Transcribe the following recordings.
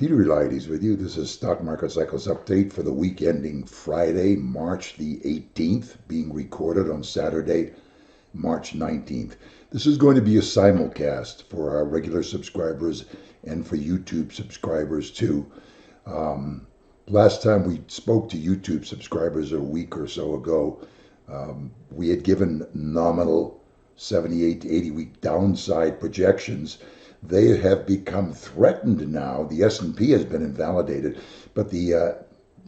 Peter Eliades with you. This is Stock Market Cycles Update for the week ending Friday, March the 18th, being recorded on Saturday, March 19th. This is going to be a simulcast for our regular subscribers and for YouTube subscribers too. Last time we spoke to YouTube subscribers a week or so ago, we had given nominal 78 to 80 week downside projections. They have become threatened now. The S&P has been invalidated, but the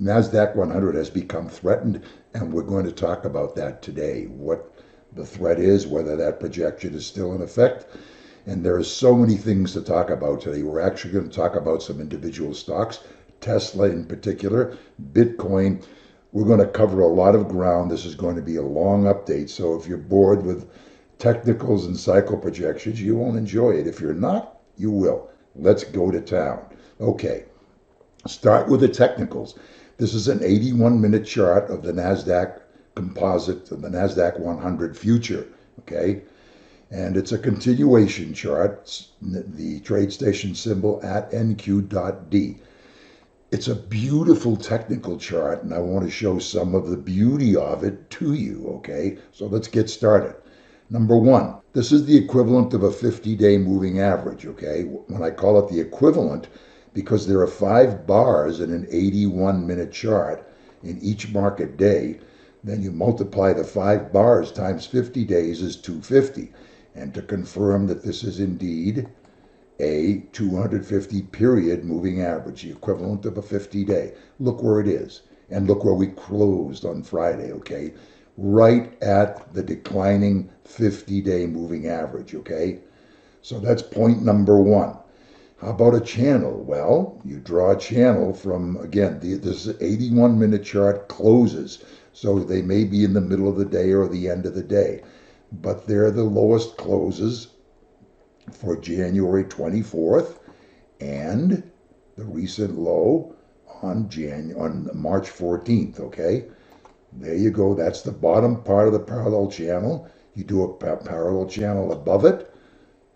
Nasdaq 100 has become threatened, and we're going to talk about that today. What the threat is, whether that projection is still in effect, and there are so many things to talk about today. We're actually going to talk about some individual stocks, Tesla in particular, Bitcoin. We're going to cover a lot of ground. This is going to be a long update, so if you're bored with technicals and cycle projections, you won't enjoy it. If you're not, you will. Let's go to town. Okay, start with the technicals. This is an 81-minute chart of the Nasdaq composite, of the Nasdaq 100 future, okay? And it's a continuation chart, it's the trade station symbol at NQ.D. It's a beautiful technical chart, and I want to show some of the beauty of it to you, okay? So let's get started. Number one, this is the equivalent of a 50-day moving average, okay? When I call it the equivalent, because there are 5 bars in an 81-minute chart in each market day, then you multiply the 5 bars times 50 days is 250. And to confirm that this is indeed a 250 period moving average, the equivalent of a 50-day. Look where it is, and look where we closed on Friday, okay? Right at the declining 50-day moving average, okay? So that's point number one. How about a channel? Well, you draw a channel from, again, this 81-minute chart closes, so they may be in the middle of the day or the end of the day, but they're the lowest closes for January 24th and the recent low on March 14th, okay? There you go. That's the bottom part of the parallel channel. You do a parallel channel above it,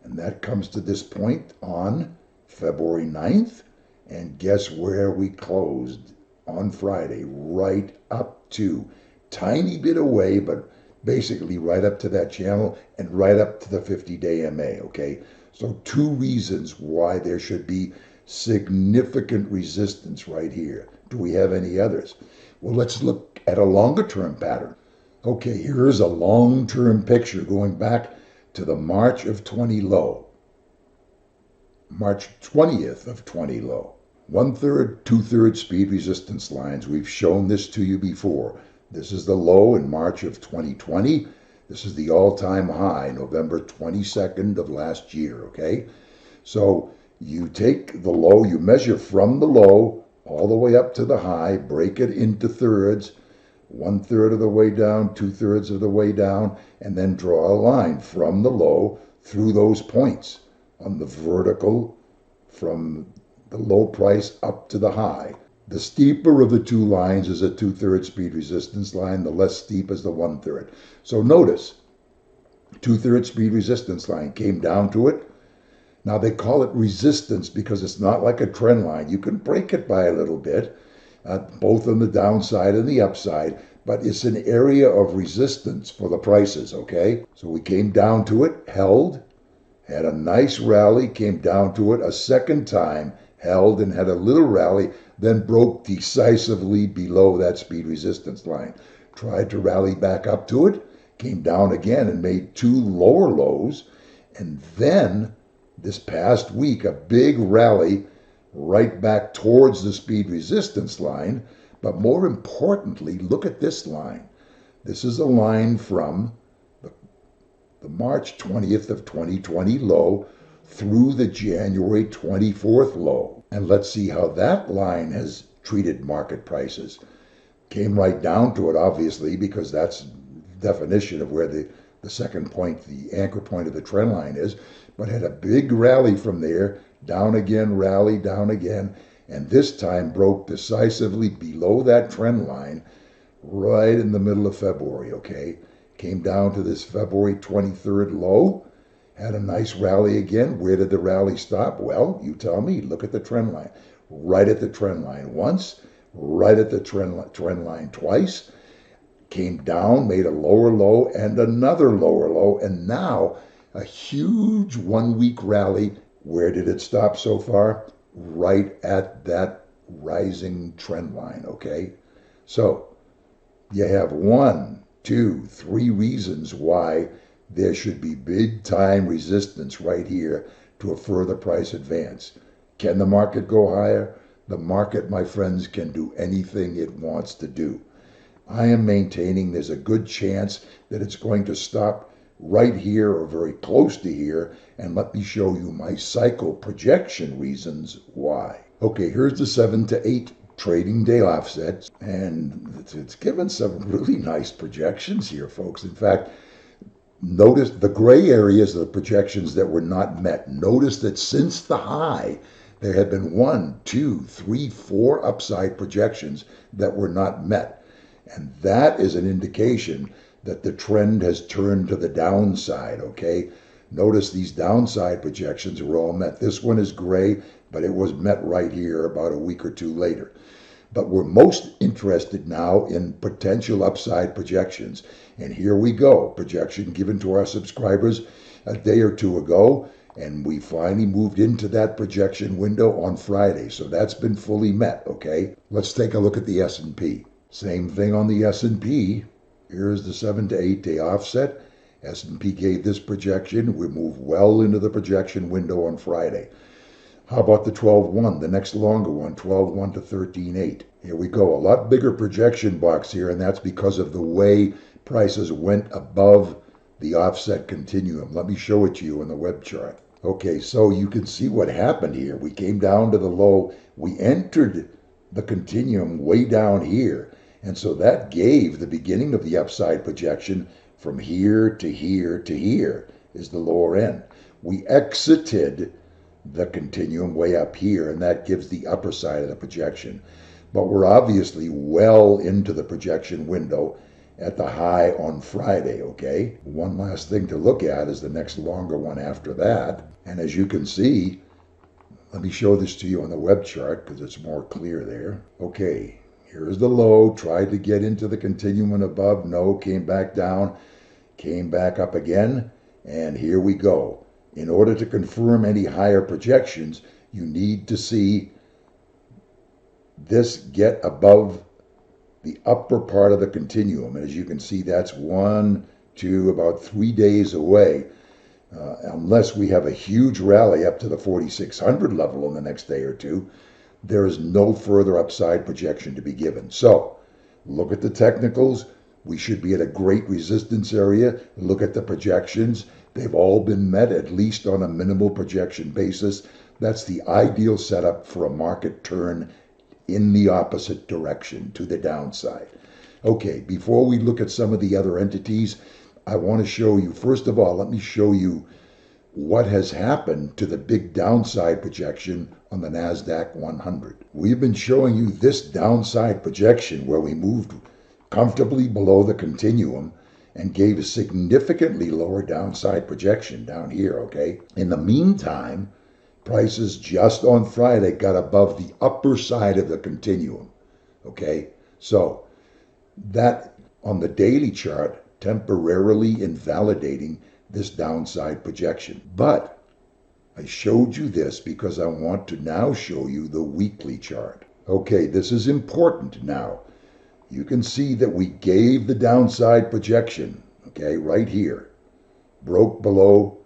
and that comes to this point on February 9th. And guess where we closed on Friday? Right up to, tiny bit away, but basically right up to that channel and right up to the 50-day MA, okay? So 2 reasons why there should be significant resistance right here. Do we have any others? Well, let's look at a longer term pattern. Okay, here's a long-term picture going back to the March of 20 low. March 20th of 20 low. 1/3, 2/3 speed resistance lines. We've shown this to you before. This is the low in March of 2020. This is the all-time high, November 22nd of last year, okay? So you take the low, you measure from the low all the way up to the high, break it into thirds, 1/3 of the way down, 2/3 of the way down, and then draw a line from the low through those points on the vertical from the low price up to the high. The steeper of the 2 lines is a 2/3 speed resistance line, the less steep is the 1/3. So notice, 2/3 speed resistance line came down to it. Now they call it resistance because it's not like a trend line. You can break it by a little bit, both on the downside and the upside, but it's an area of resistance for the prices, okay? So we came down to it, held, had a nice rally, came down to it a second time, held and had a little rally, then broke decisively below that speed resistance line. Tried to rally back up to it, came down again and made 2 lower lows, and then this past week, a big rally right back towards the speed resistance line. But more importantly, look at this line. This is a line from the March 20th of 2020 low through the January 24th low. And let's see how that line has treated market prices. Came right down to it, obviously, because that's definition of where the second point, the anchor point of the trend line is, but had a big rally from there, down again, rally, down again, and this time broke decisively below that trend line right in the middle of February, okay? Came down to this February 23rd low, had a nice rally again. Where did the rally stop? Well, you tell me, look at the trend line. right at the trend line once, right at the trend line twice, came down, made a lower low and another lower low, and now a huge 1 week rally. Where did it stop so far? Right at that rising trend line, okay? So you have 1, 2, 3 reasons why there should be big time resistance right here to a further price advance. Can the market go higher? The market, my friends, can do anything it wants to do. I am maintaining there's a good chance that it's going to stop right here or very close to here, and let me show you my cycle projection reasons why. Okay, here's the 7 to 8 trading day offsets, and it's given some really nice projections here, folks. In fact, notice the gray areas are the projections that were not met. Notice that since the high, there have been 1, 2, 3, 4 upside projections that were not met. And that is an indication that the trend has turned to the downside, okay? Notice these downside projections were all met. This one is gray, but it was met right here about a week or two later. But we're most interested now in potential upside projections. And here we go, projection given to our subscribers a day or two ago, and we finally moved into that projection window on Friday. So that's been fully met, okay? Let's take a look at the S&P. Same thing on the S&P. Here's the 7 to 8 day offset. S&P gave this projection. We moved well into the projection window on Friday. How about the 12-1, the next longer one, 12-1 to 13-8? Here we go, a lot bigger projection box here, and that's because of the way prices went above the offset continuum. Let me show it to you on the web chart. Okay, so you can see what happened here. We came down to the low. We entered the continuum way down here. And so that gave the beginning of the upside projection from here to here to here is the lower end. We exited the continuum way up here, and that gives the upper side of the projection. But we're obviously well into the projection window at the high on Friday, okay? One last thing to look at is the next longer one after that. And as you can see, let me show this to you on the web chart because it's more clear there. Okay. Here's the low, tried to get into the continuum above, no, came back down, came back up again, and here we go. In order to confirm any higher projections, you need to see this get above the upper part of the continuum. And as you can see, that's 1, 2, about 3 days away. Unless we have a huge rally up to the 4,600 level in the next day or two, there is no further upside projection to be given. So look at the technicals. We should be at a great resistance area. Look at the projections. They've all been met, at least on a minimal projection basis. That's the ideal setup for a market turn in the opposite direction, to the downside. Okay, before we look at some of the other entities, I want to show you, first of all, let me show you what has happened to the big downside projection on the Nasdaq 100. We've been showing you this downside projection where we moved comfortably below the continuum and gave a significantly lower downside projection down here, okay? In the meantime, prices just on Friday got above the upper side of the continuum, okay? So that on the daily chart, temporarily invalidating this downside projection. But I showed you this because I want to now show you the weekly chart. Okay, this is important now. You can see that we gave the downside projection, okay, right here. Broke below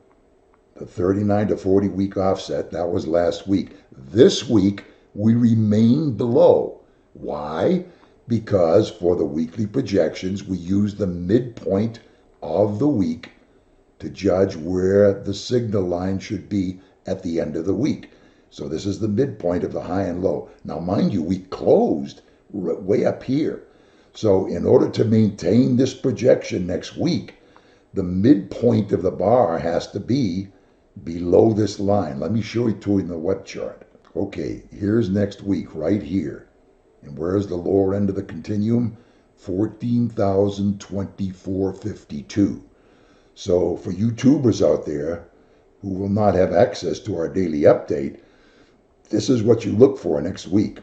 the 39 to 40 week offset. That was last week. This week, we remain below. Why? Because for the weekly projections, we use the midpoint of the week to judge where the signal line should be at the end of the week. So this is the midpoint of the high and low. Now, mind you, we closed way up here. So in order to maintain this projection next week, the midpoint of the bar has to be below this line. Let me show it to you in the web chart. Okay, here's next week right here. And where's the lower end of the continuum? 14,024.52. So for YouTubers out there who will not have access to our daily update, this is what you look for next week.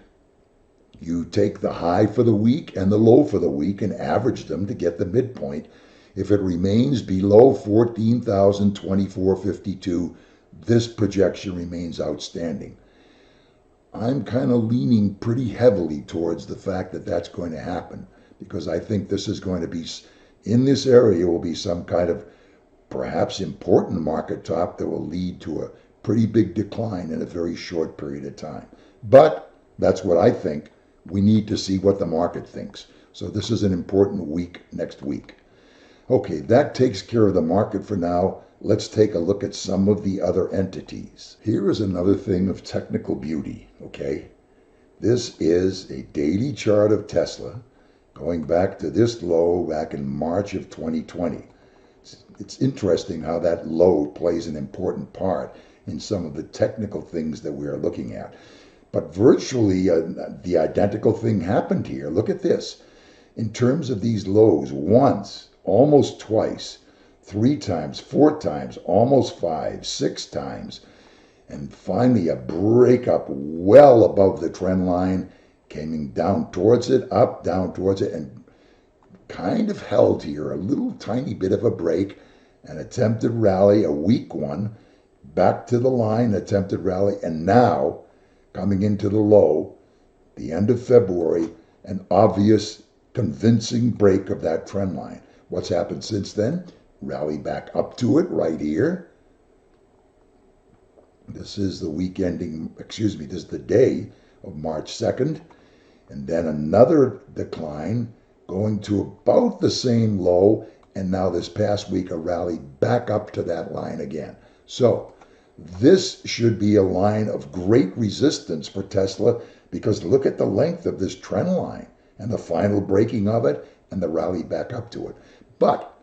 You take the high for the week and the low for the week and average them to get the midpoint. If it remains below 14,024.52, this projection remains outstanding. I'm kind of leaning pretty heavily towards the fact that that's going to happen, because I think this is going to be, in this area will be some kind of perhaps important market top that will lead to a pretty big decline in a very short period of time. But that's what I think. We need to see what the market thinks. So this is an important week next week. Okay, that takes care of the market for now. Let's take a look at some of the other entities. Here is another thing of technical beauty, okay? This is a daily chart of Tesla going back to this low back in March of 2020. It's interesting how that low plays an important part in some of the technical things that we are looking at. But virtually the identical thing happened here. Look at this. In terms of these lows, once, almost twice, 3 times, 4 times, almost 5, 6 times, and finally a breakup well above the trend line, coming down towards it, up, down towards it, and kind of held here, a little tiny bit of a break, an attempted rally, a weak one, back to the line, attempted rally, and now coming into the low, the end of February, an obvious, convincing break of that trend line. What's happened since then? Rally back up to it right here. This is the week ending, this is the day of March 2nd. And then another decline going to about the same low. And now this past week, a rally back up to that line again. So this should be a line of great resistance for Tesla, because look at the length of this trend line and the final breaking of it and the rally back up to it. But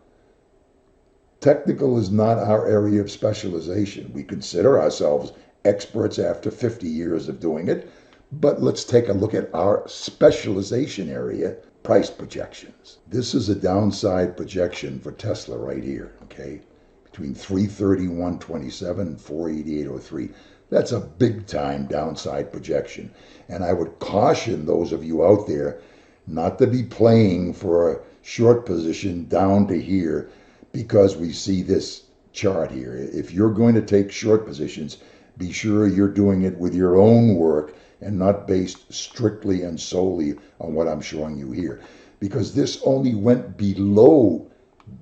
technical is not our area of specialization. We consider ourselves experts after 50 years of doing it. But let's take a look at our specialization area, price projections. This is a downside projection for Tesla right here, okay? Between 331.27 and 488.03. That's a big time downside projection. And I would caution those of you out there not to be playing for a short position down to here, because we see this chart here. If you're going to take short positions, be sure you're doing it with your own work and not based strictly and solely on what I'm showing you here. Because this only went below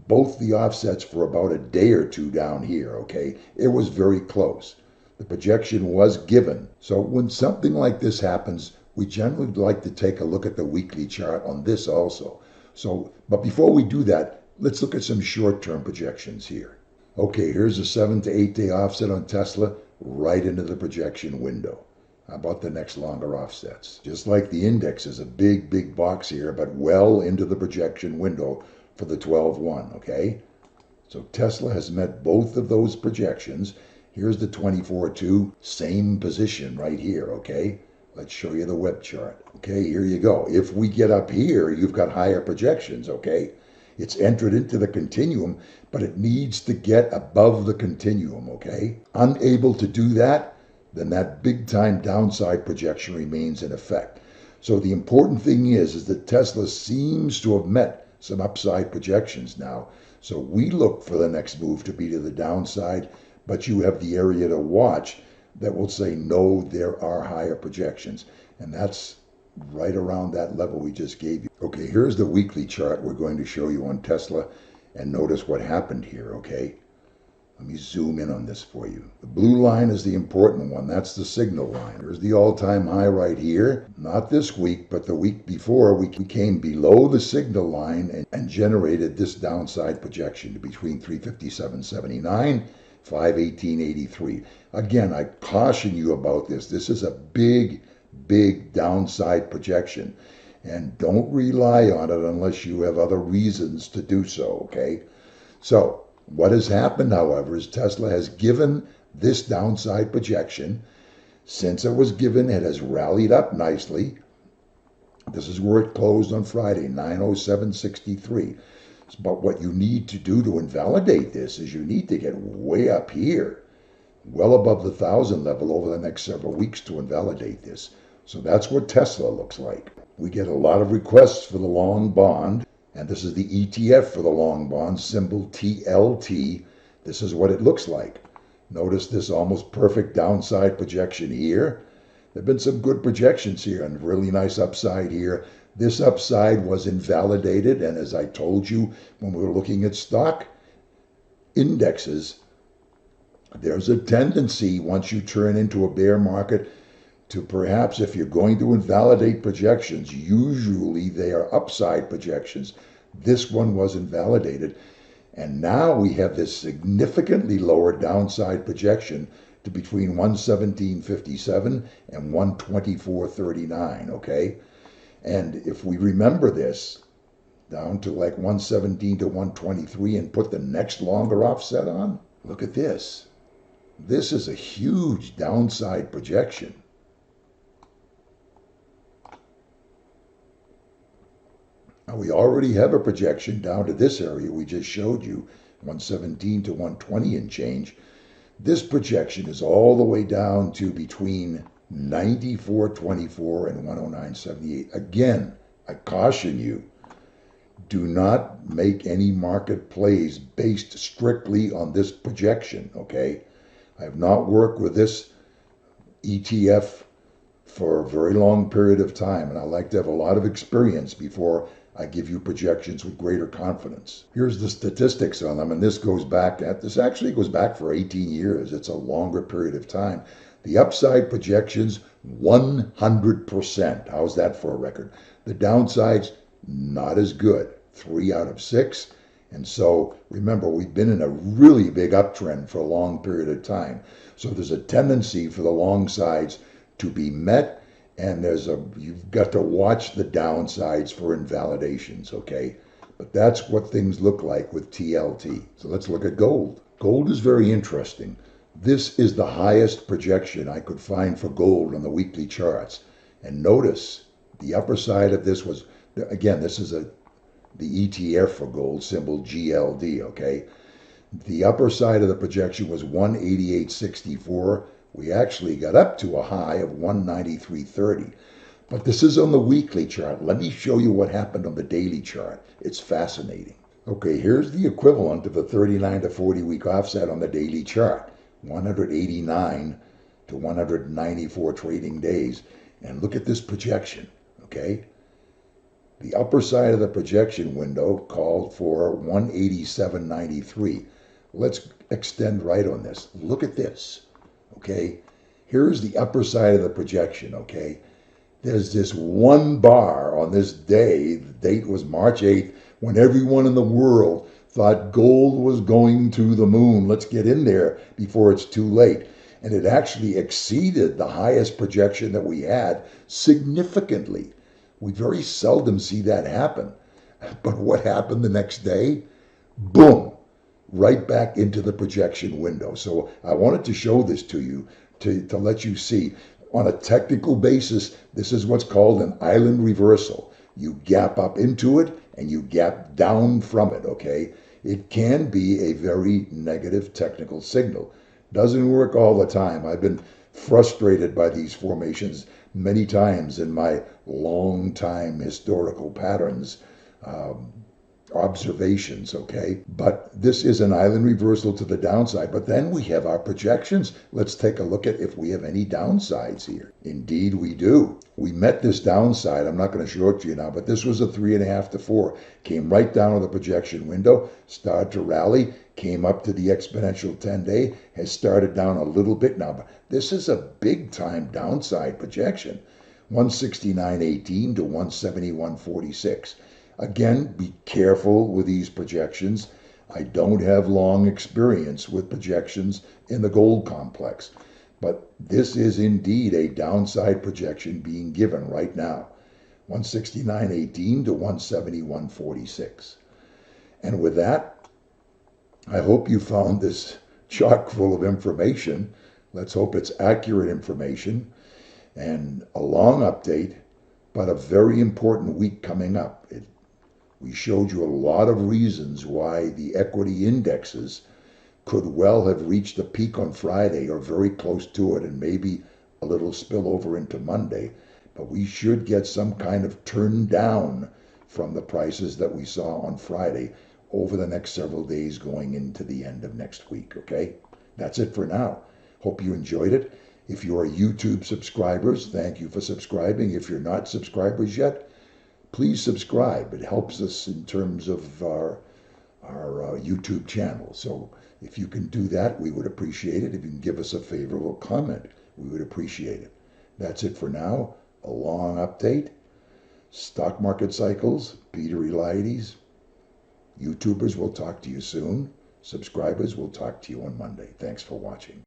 both the offsets for about a day or two down here, okay? It was very close. The projection was given. So when something like this happens, we generally like to take a look at the weekly chart on this also. But before we do that, let's look at some short-term projections here. Okay, here's a 7 to 8 day offset on Tesla right into the projection window. How about the next longer offsets? Just like the index is a big, big box here, but well into the projection window for the 12-1, okay? So Tesla has met both of those projections. Here's the 24-2, same position right here, okay? Let's show you the web chart. Okay, here you go. If we get up here, you've got higher projections, okay? It's entered into the continuum, but it needs to get above the continuum, okay? Unable to do that, then that big time downside projection remains in effect. So the important thing is that Tesla seems to have met some upside projections now. So we look for the next move to be to the downside, but you have the area to watch that will say, no, there are higher projections. And that's right around that level we just gave you. Okay, here's the weekly chart we're going to show you on Tesla, and notice what happened here, okay? Let me zoom in on this for you. The blue line is the important one. That's the signal line. There's the all-time high right here. Not this week, but the week before, we came below the signal line and generated this downside projection between 357.79, 518.83. Again, I caution you about this. This is a big, big downside projection. And don't rely on it unless you have other reasons to do so, okay? So, what has happened, however, is Tesla has given this downside projection. Since it was given, it has rallied up nicely. This is where it closed on Friday, 907.63. But what you need to do to invalidate this is you need to get way up here, well above the 1,000 level over the next several weeks to invalidate this. So that's what Tesla looks like. We get a lot of requests for the long bond, and this is the ETF for the long bond, symbol TLT. This is what it looks like. Notice this almost perfect downside projection here. There have been some good projections here and really nice upside here. This upside was invalidated, and as I told you when we were looking at stock indexes, there's a tendency once you turn into a bear market to perhaps, if you're going to invalidate projections, usually they are upside projections. This one was invalidated. And now we have this significantly lower downside projection to between 117.57 and 124.39, okay? And if we remember this down to like 117 to 123 and put the next longer offset on, look at this. This is a huge downside projection. Now we already have a projection down to this area we just showed you, 117 to 120 and change. This projection is all the way down to between 94.24 and 109.78. Again, I caution you, do not make any market plays based strictly on this projection, okay? I have not worked with this ETF for a very long period of time, and I like to have a lot of experience before I give you projections with greater confidence. Here's the statistics on them, and this actually goes back for 18 years. It's a longer period of time. The upside projections, 100%. How's that for a record? The downsides, not as good, 3 out of 6. And so remember, we've been in a really big uptrend for a long period of time. So there's a tendency for the long sides to be met, and you've got to watch the downsides for invalidations, okay? But that's what things look like with TLT. So let's look at gold. Gold is very interesting. This is the highest projection I could find for gold on the weekly charts. And notice the upper side of this was, again, this is the ETF for gold, symbol GLD, okay? The upper side of the projection was 188.64. We actually got up to a high of 193.30. But this is on the weekly chart. Let me show you what happened on the daily chart. It's fascinating. Okay, here's the equivalent of a 39 to 40 week offset on the daily chart. 189 to 194 trading days. And look at this projection, okay? The upper side of the projection window called for 187.93. Let's extend right on this. Look at this, okay? Here's the upper side of the projection, okay? There's this one bar on this day, the date was March 8th, when everyone in the world thought gold was going to the moon. Let's get in there before it's too late. And it actually exceeded the highest projection that we had significantly. We very seldom see that happen. But what happened the next day? Boom! Right back into the projection window. So I wanted to show this to you to let you see. On a technical basis, this is what's called an island reversal. You gap up into it and you gap down from it, okay? It can be a very negative technical signal. Doesn't work all the time. I've been frustrated by these formations many times in my long time historical patterns observations, okay? But this is an island reversal to the downside. But then we have our projections. Let's take a look at if we have any downsides here. Indeed, we do. We met this downside. I'm not going to show it to you now, but this was a 3.5 to 4. Came right down to the projection window, started to rally, came up to the exponential 10-day, has started down a little bit now. But this is a big-time downside projection, 169.18 to 171.46. Again, be careful with these projections. I don't have long experience with projections in the gold complex, but this is indeed a downside projection being given right now, 169.18 to 171.46. And with that, I hope you found this chock full of information. Let's hope it's accurate information and a long update, but a very important week coming up. We showed you a lot of reasons why the equity indexes could well have reached a peak on Friday or very close to it, and maybe a little spillover into Monday. But we should get some kind of turn down from the prices that we saw on Friday over the next several days going into the end of next week. Okay, that's it for now. Hope you enjoyed it. If you are YouTube subscribers, thank you for subscribing. If you're not subscribers yet, please subscribe. It helps us in terms of our YouTube channel. So if you can do that, we would appreciate it. If you can give us a favorable comment, we would appreciate it. That's it for now. A long update. Stock market cycles, Peter Eliades. YouTubers will talk to you soon. Subscribers will talk to you on Monday. Thanks for watching.